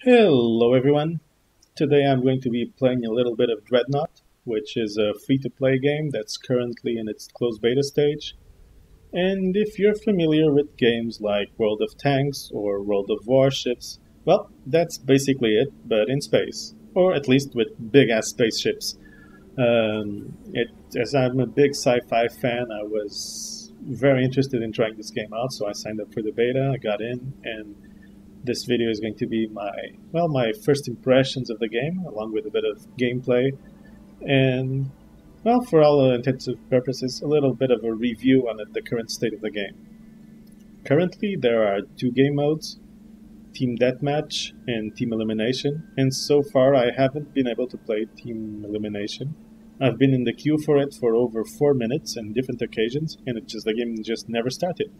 Hello everyone! Today I'm going to be playing a little bit of Dreadnought, which is a free-to-play game that's currently in its closed beta stage. And if you're familiar with games like World of Tanks or World of Warships, well, that's basically it, but in space. Or at least with big-ass spaceships. As I'm a big sci-fi fan, I was very interested in trying this game out, so I signed up for the beta, I got in, and this video is going to be my first impressions of the game, along with a bit of gameplay, and, well, for all intents and purposes, a little bit of a review on the current state of the game. Currently, there are two game modes, Team Deathmatch and Team Elimination, and so far I haven't been able to play Team Elimination. I've been in the queue for it for over 4 minutes on different occasions, and the game just never started.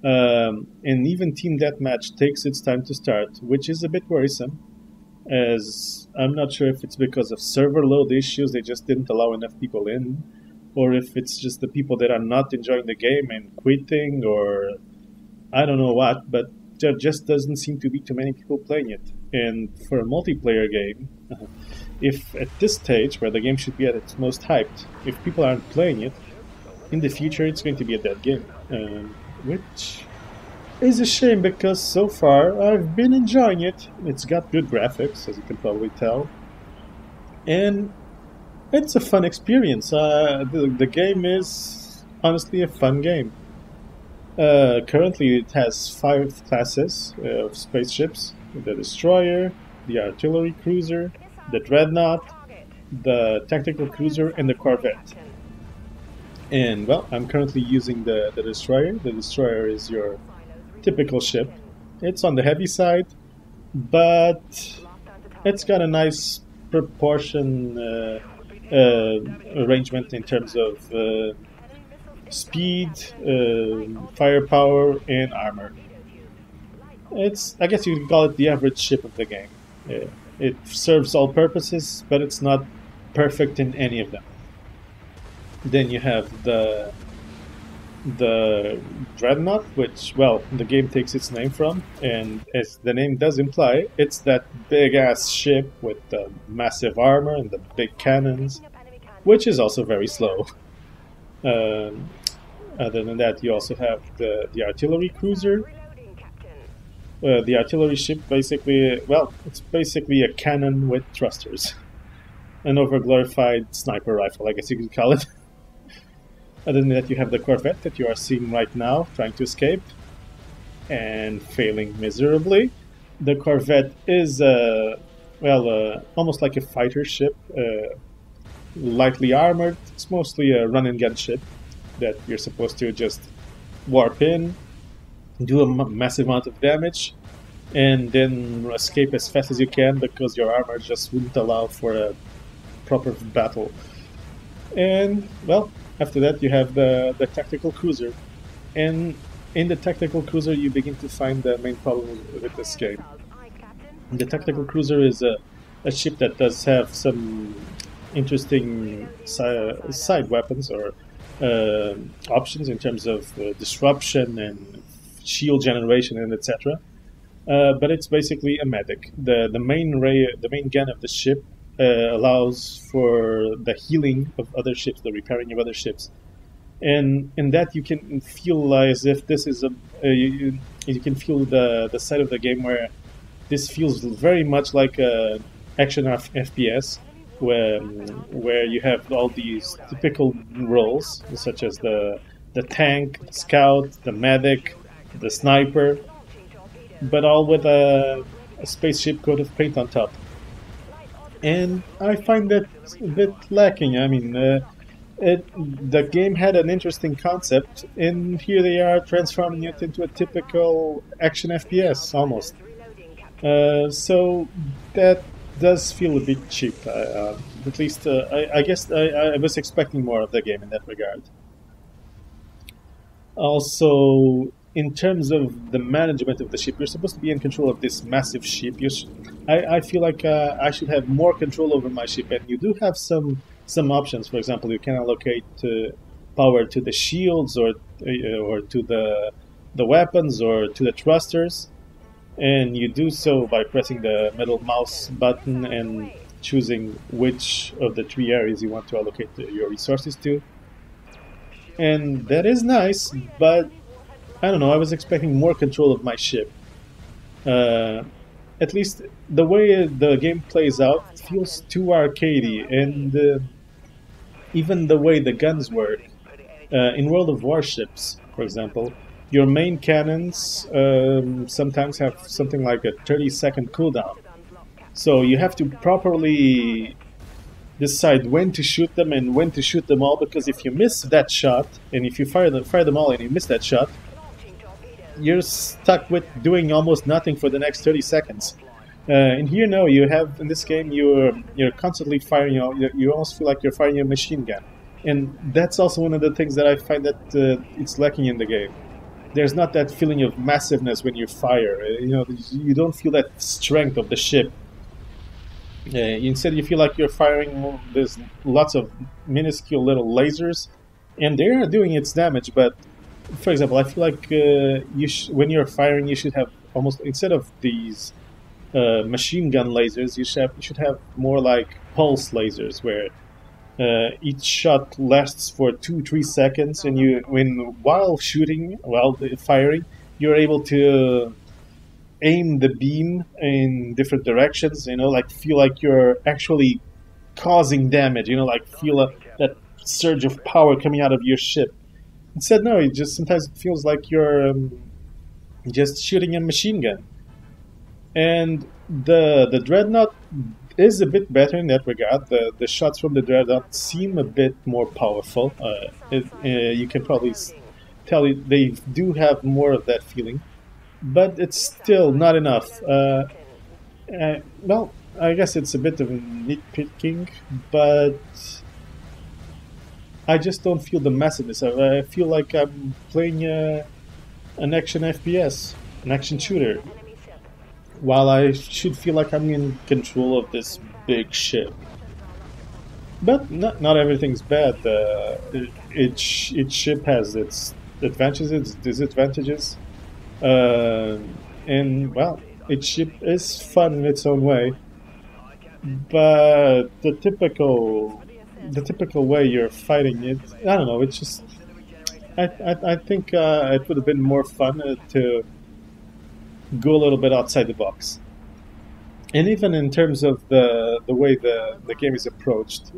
And even Team Deathmatch takes its time to start, which is a bit worrisome, as I'm not sure if it's because of server load issues, they just didn't allow enough people in, or if it's just the people that are not enjoying the game and quitting, or I don't know what, but there just doesn't seem to be too many people playing it. And for a multiplayer game, if at this stage, where the game should be at its most hyped, if people aren't playing it, in the future it's going to be a dead game. Which is a shame because so far I've been enjoying it. It's got good graphics, as you can probably tell, and it's a fun experience. The game is honestly a fun game. Currently it has 5 classes of spaceships: the Destroyer, the Artillery Cruiser, the Dreadnought, the Tactical Cruiser, and the Corvette. And, well, I'm currently using the Destroyer. The Destroyer is your typical ship. It's on the heavy side, but it's got a nice proportion arrangement in terms of speed, firepower, and armor. I guess you could call it the average ship of the game. It serves all purposes, but it's not perfect in any of them. Then you have the Dreadnought, which, well, the game takes its name from, and as the name does imply, it's that big-ass ship with the massive armor and the big cannons, which is also very slow. Other than that, you also have the Artillery Cruiser. The artillery ship basically, well, it's basically a cannon with thrusters. An overglorified sniper rifle, I guess you could call it. Other than that, you have the Corvette that you are seeing right now, trying to escape, and failing miserably. The Corvette is, almost like a fighter ship, lightly armored. It's mostly a run-and-gun ship that you're supposed to just warp in, do a massive amount of damage, and then escape as fast as you can because your armor just wouldn't allow for a proper battle. And, well, after that you have the Tactical Cruiser, and in the Tactical Cruiser you begin to find the main problem with this game. The Tactical Cruiser is a ship that does have some interesting side weapons or options in terms of disruption and shield generation and etc. But it's basically a medic. The main gun of the ship allows for the healing of other ships, the repairing of other ships, and in that you can feel as if this is you can feel the side of the game where this feels very much like a action FPS, where you have all these typical roles such as the tank, the scout, the medic, the sniper, but all with a spaceship coat of paint on top. And I find that a bit lacking. I mean, the game had an interesting concept, and here they are transforming it into a typical action FPS, almost. So that does feel a bit cheap. At least, I guess I was expecting more of the game in that regard. Also, in terms of the management of the ship, you're supposed to be in control of this massive ship. I feel like I should have more control over my ship, and you do have some options. For example, you can allocate power to the shields, or to the weapons, or to the thrusters. and you do so by pressing the middle mouse button and choosing which of the 3 areas you want to allocate your resources to. And that is nice, but I don't know, I was expecting more control of my ship. At least the way the game plays out feels too arcadey, and even the way the guns work. In World of Warships, for example, your main cannons sometimes have something like a 30-second cooldown. So you have to properly decide when to shoot them and when to shoot them all, because if you miss that shot, and if you fire them all and you miss that shot, you're stuck with doing almost nothing for the next 30 seconds. And here, no, you have, in this game, you're constantly firing, you almost feel like you're firing a machine gun. And that's also one of the things that I find that it's lacking in the game. There's not that feeling of massiveness when you fire. You don't feel that strength of the ship. Instead, you feel like you're firing. There's lots of minuscule little lasers, and they are doing its damage. But, for example, I feel like when you're firing, you should have almost, instead of these machine gun lasers, you should have more like pulse lasers, where each shot lasts for 2-3 seconds, and while firing, you're able to aim the beam in different directions. Like feel like you're actually causing damage. Like feel that surge of power coming out of your ship. Instead, no, it just sometimes it feels like you're just shooting a machine gun. And the Dreadnought is a bit better in that regard. The shots from the Dreadnought seem a bit more powerful. You can probably tell they do have more of that feeling, but it's still not enough. Well, I guess it's a bit of nitpicking, but I just don't feel the massiveness. I feel like I'm playing an action FPS, an action shooter, while I should feel like I'm in control of this big ship. But not everything's bad. Each ship has its advantages, its disadvantages, and well, each ship is fun in its own way. But the typical way you're fighting it, I don't know. It's just I think it would have been more fun to go a little bit outside the box. And even in terms of the way the game is approached,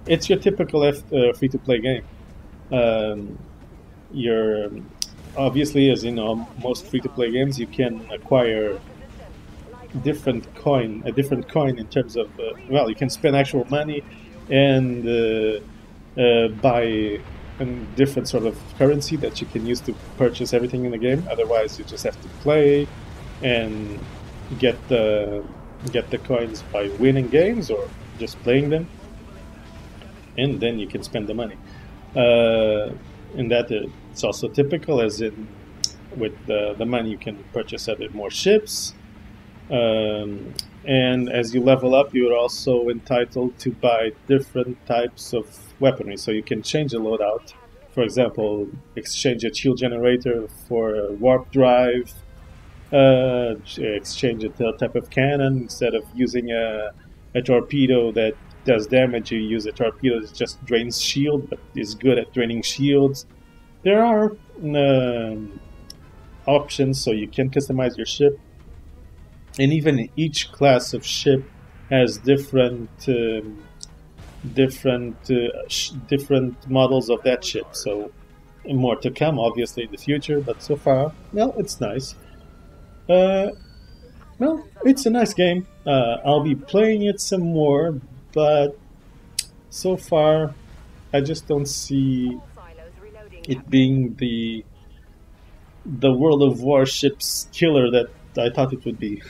it's your typical free-to-play game. You're obviously, as in most free-to-play games, you can acquire a different coin in terms of well, you can spend actual money and buy a different sort of currency that you can use to purchase everything in the game. Otherwise, you just have to play and get the coins by winning games or just playing them, and then you can spend the money. And that it's also typical, as in with the money you can purchase more ships, and as you level up, you're also entitled to buy different types of weaponry. So you can change a loadout. For example, exchange a shield generator for a warp drive. Exchange a type of cannon. Instead of using a torpedo that does damage, you use a torpedo that just drains shield, but is good at draining shields. There are options, so you can customize your ship. And even each class of ship has different models of that ship. So more to come, obviously, in the future. But so far, well, it's nice. Well, it's a nice game. I'll be playing it some more, but so far, I just don't see it being the World of Warships killer that I thought it would be.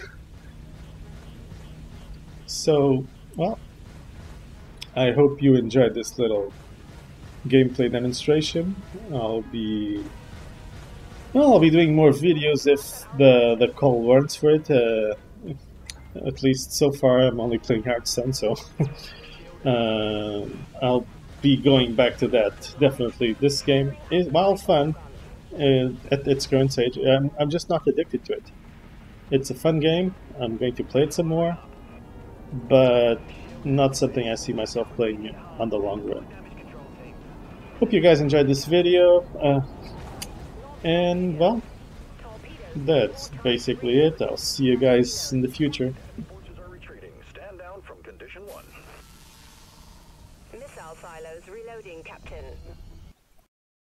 So, well, I hope you enjoyed this little gameplay demonstration. I'll be doing more videos if the call warrants for it. At least so far, I'm only playing Hearthstone, so I'll be going back to that. Definitely, this game is, while fun at its current stage, I'm just not addicted to it. It's a fun game. I'm going to play it some more, but not something I see myself playing on the long run. Hope you guys enjoyed this video, and well, that's basically it. I'll see you guys in the future. Forces are retreating. Stand down from condition 1. Missile silos reloading, Captain.